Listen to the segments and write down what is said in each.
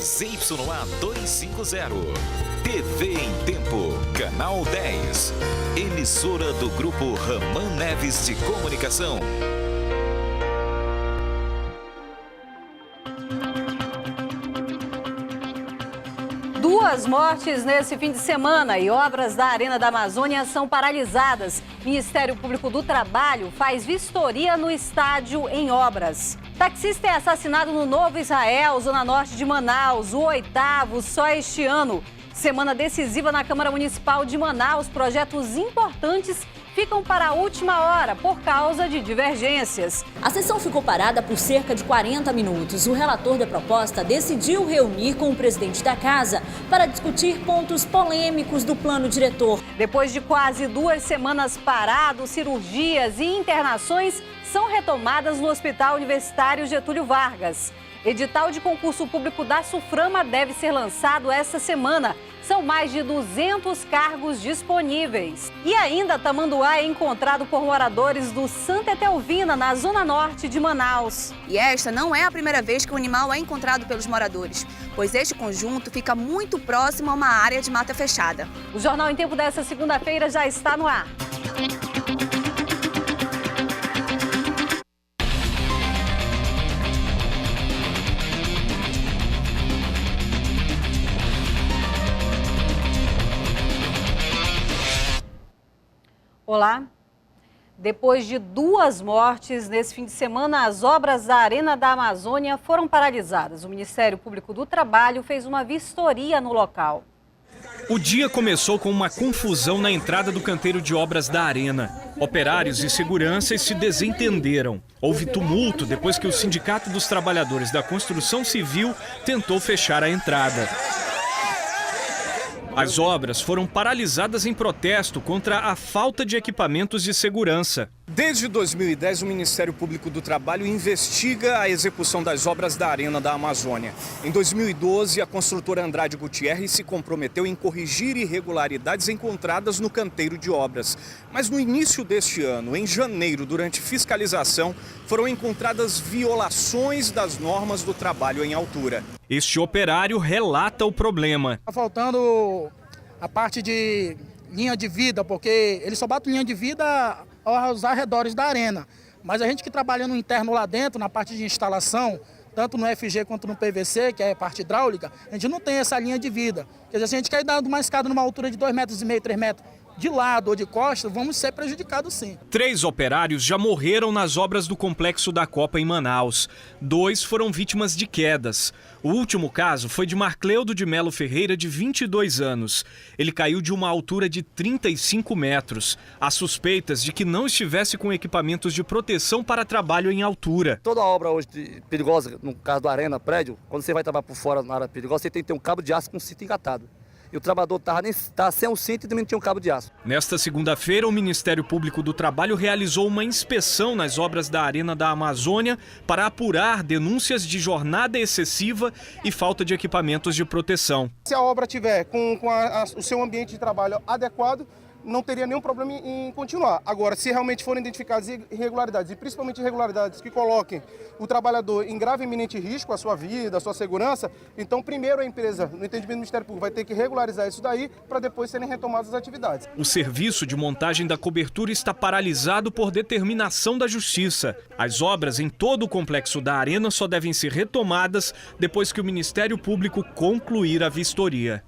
ZYA 250. TV em Tempo, Canal 10. Emissora do Grupo Raman Neves de Comunicação. Duas mortes nesse fim de semana e obras da Arena da Amazônia são paralisadas. Ministério Público do Trabalho faz vistoria no estádio em obras. Taxista é assassinado no Novo Israel, zona norte de Manaus, o 8º só este ano. Semana decisiva na Câmara Municipal de Manaus, projetos importantes ficam para a última hora por causa de divergências. A sessão ficou parada por cerca de 40 minutos. O relator da proposta decidiu reunir com o presidente da casa para discutir pontos polêmicos do plano diretor. Depois de quase 2 semanas parado, cirurgias e internações são retomadas no Hospital Universitário Getúlio Vargas. Edital de concurso público da Suframa deve ser lançado esta semana. São mais de 200 cargos disponíveis. E ainda, tamanduá é encontrado por moradores do Santa Etelvina, na zona norte de Manaus. E esta não é a primeira vez que o animal é encontrado pelos moradores, pois este conjunto fica muito próximo a uma área de mata fechada. O Jornal em Tempo dessa segunda-feira já está no ar. Olá. Depois de 2 mortes nesse fim de semana, as obras da Arena da Amazônia foram paralisadas. O Ministério Público do Trabalho fez uma vistoria no local. O dia começou com uma confusão na entrada do canteiro de obras da Arena. Operários e seguranças se desentenderam. Houve tumulto depois que o Sindicato dos Trabalhadores da Construção Civil tentou fechar a entrada. As obras foram paralisadas em protesto contra a falta de equipamentos de segurança. Desde 2010, o Ministério Público do Trabalho investiga a execução das obras da Arena da Amazônia. Em 2012, a construtora Andrade Gutierrez se comprometeu em corrigir irregularidades encontradas no canteiro de obras. Mas no início deste ano, em janeiro, durante fiscalização, foram encontradas violações das normas do trabalho em altura. Este operário relata o problema. Está faltando a parte de linha de vida, porque ele só bate linha de vida aos arredores da arena. Mas a gente que trabalha no interno lá dentro, na parte de instalação, tanto no FG quanto no PVC, que é a parte hidráulica, a gente não tem essa linha de vida. Quer dizer, se a gente quer dar uma escada numa altura de 2,5 metros, 3 metros, de lado ou de costa, vamos ser prejudicados sim. 3 operários já morreram nas obras do Complexo da Copa em Manaus. 2 foram vítimas de quedas. O último caso foi de Marcleudo de Melo Ferreira, de 22 anos. Ele caiu de uma altura de 35 metros. Há suspeitas de que não estivesse com equipamentos de proteção para trabalho em altura. Toda obra hoje perigosa, no caso da Arena, prédio, quando você vai trabalhar por fora na área perigosa, você tem que ter um cabo de aço com cinto engatado. E o trabalhador estava sem o cinto e também tinha um cabo de aço. Nesta segunda-feira, o Ministério Público do Trabalho realizou uma inspeção nas obras da Arena da Amazônia para apurar denúncias de jornada excessiva e falta de equipamentos de proteção. Se a obra tiver com o seu ambiente de trabalho adequado, não teria nenhum problema em continuar. Agora, se realmente forem identificadas irregularidades, e principalmente irregularidades que coloquem o trabalhador em grave e iminente risco, a sua vida, a sua segurança, então primeiro a empresa, no entendimento do Ministério Público, vai ter que regularizar isso daí para depois serem retomadas as atividades. O serviço de montagem da cobertura está paralisado por determinação da Justiça. As obras em todo o complexo da Arena só devem ser retomadas depois que o Ministério Público concluir a vistoria.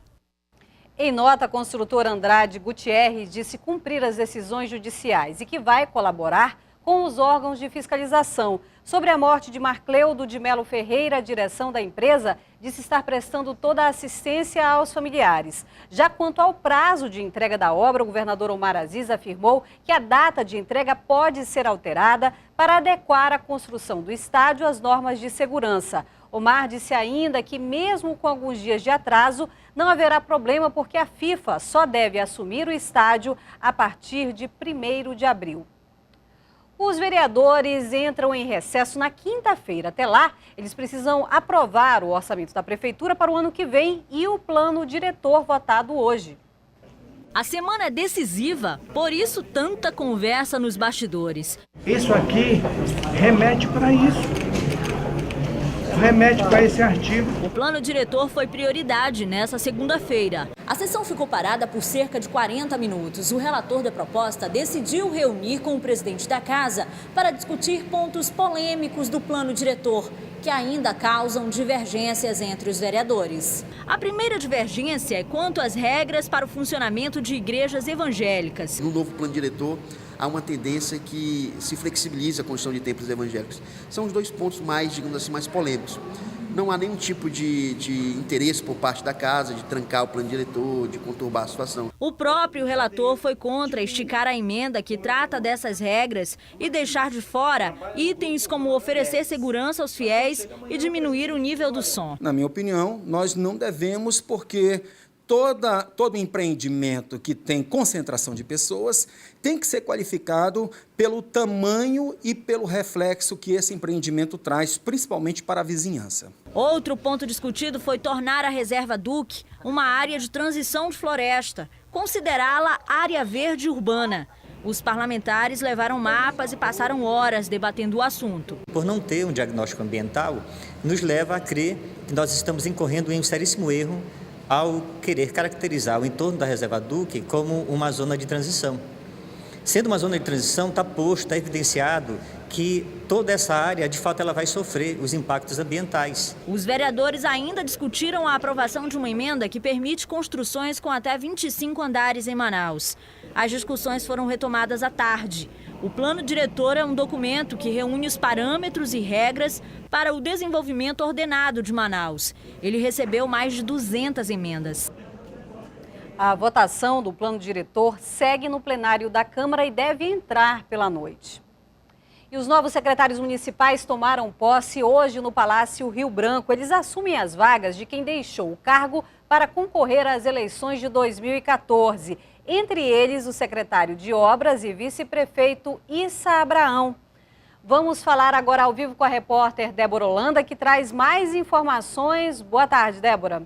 Em nota, a construtora Andrade Gutierrez disse cumprir as decisões judiciais e que vai colaborar com os órgãos de fiscalização. Sobre a morte de Marcleudo de Melo Ferreira, a direção da empresa disse estar prestando toda a assistência aos familiares. Já quanto ao prazo de entrega da obra, o governador Omar Aziz afirmou que a data de entrega pode ser alterada para adequar a construção do estádio às normas de segurança. Omar disse ainda que, mesmo com alguns dias de atraso, não haverá problema porque a FIFA só deve assumir o estádio a partir de 1º de abril. Os vereadores entram em recesso na quinta-feira. Até lá, eles precisam aprovar o orçamento da prefeitura para o ano que vem e o plano diretor votado hoje. A semana é decisiva, por isso tanta conversa nos bastidores. Isso aqui remete para isso. remete para esse artigo. O plano diretor foi prioridade nessa segunda-feira. A sessão ficou parada por cerca de 40 minutos. O relator da proposta decidiu reunir com o presidente da casa para discutir pontos polêmicos do plano diretor, que ainda causam divergências entre os vereadores. A primeira divergência é quanto às regras para o funcionamento de igrejas evangélicas. No novo plano diretor, há uma tendência que se flexibilize a construção de templos evangélicos. São os dois pontos mais, digamos assim, mais polêmicos. Não há nenhum tipo de interesse por parte da casa de trancar o plano diretor, de conturbar a situação. O próprio relator foi contra esticar a emenda que trata dessas regras e deixar de fora itens como oferecer segurança aos fiéis e diminuir o nível do som. Na minha opinião, nós não devemos, porque todo empreendimento que tem concentração de pessoas tem que ser qualificado pelo tamanho e pelo reflexo que esse empreendimento traz, principalmente para a vizinhança. Outro ponto discutido foi tornar a Reserva Duque uma área de transição de floresta, considerá-la área verde urbana. Os parlamentares levaram mapas e passaram horas debatendo o assunto. Por não ter um diagnóstico ambiental, nos leva a crer que nós estamos incorrendo em um seríssimo erro ao querer caracterizar o entorno da Reserva Duque como uma zona de transição. Sendo uma zona de transição, está posto, está evidenciado que toda essa área, de fato, ela vai sofrer os impactos ambientais. Os vereadores ainda discutiram a aprovação de uma emenda que permite construções com até 25 andares em Manaus. As discussões foram retomadas à tarde. O plano diretor é um documento que reúne os parâmetros e regras para o desenvolvimento ordenado de Manaus. Ele recebeu mais de 200 emendas. A votação do plano diretor segue no plenário da Câmara e deve entrar pela noite. E os novos secretários municipais tomaram posse hoje no Palácio Rio Branco. Eles assumem as vagas de quem deixou o cargo para concorrer às eleições de 2014. Entre eles, o secretário de Obras e vice-prefeito Issa Abraão. Vamos falar agora ao vivo com a repórter Débora Holanda, que traz mais informações. Boa tarde, Débora.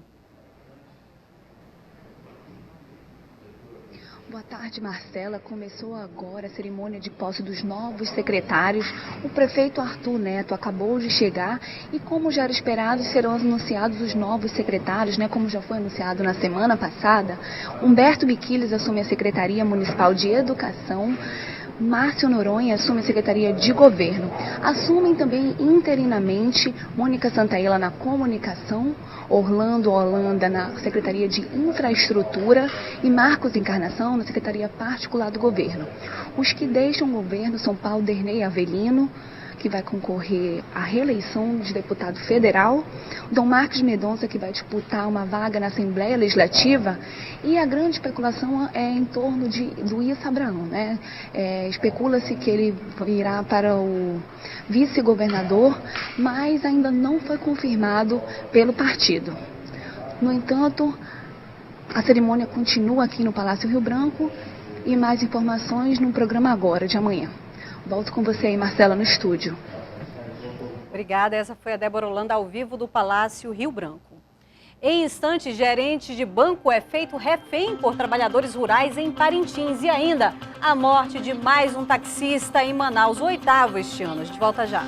Boa tarde, Marcela. Começou agora a cerimônia de posse dos novos secretários. O prefeito Arthur Neto acabou de chegar e, como já era esperado, serão anunciados os novos secretários, como já foi anunciado na semana passada. Humberto Biquiles assume a Secretaria Municipal de Educação. Márcio Noronha assume a Secretaria de Governo. Assumem também interinamente Mônica Santaella na Comunicação, Orlando Holanda na Secretaria de Infraestrutura e Marcos Encarnação na Secretaria Particular do Governo. Os que deixam o governo são Paulo Derney Avelino, que vai concorrer à reeleição de deputado federal, Dom Marcos Mendonça, que vai disputar uma vaga na Assembleia Legislativa, e a grande especulação é em torno do Issa Abraão, especula-se que ele irá para o vice-governador, mas ainda não foi confirmado pelo partido. No entanto, a cerimônia continua aqui no Palácio Rio Branco e mais informações no programa Agora, de amanhã. Volto com você aí, Marcela, no estúdio. Obrigada. Essa foi a Débora Holanda ao vivo do Palácio Rio Branco. Em instantes, gerente de banco é feito refém por trabalhadores rurais em Parintins. E ainda, a morte de mais um taxista em Manaus, o 8º este ano. A gente volta já.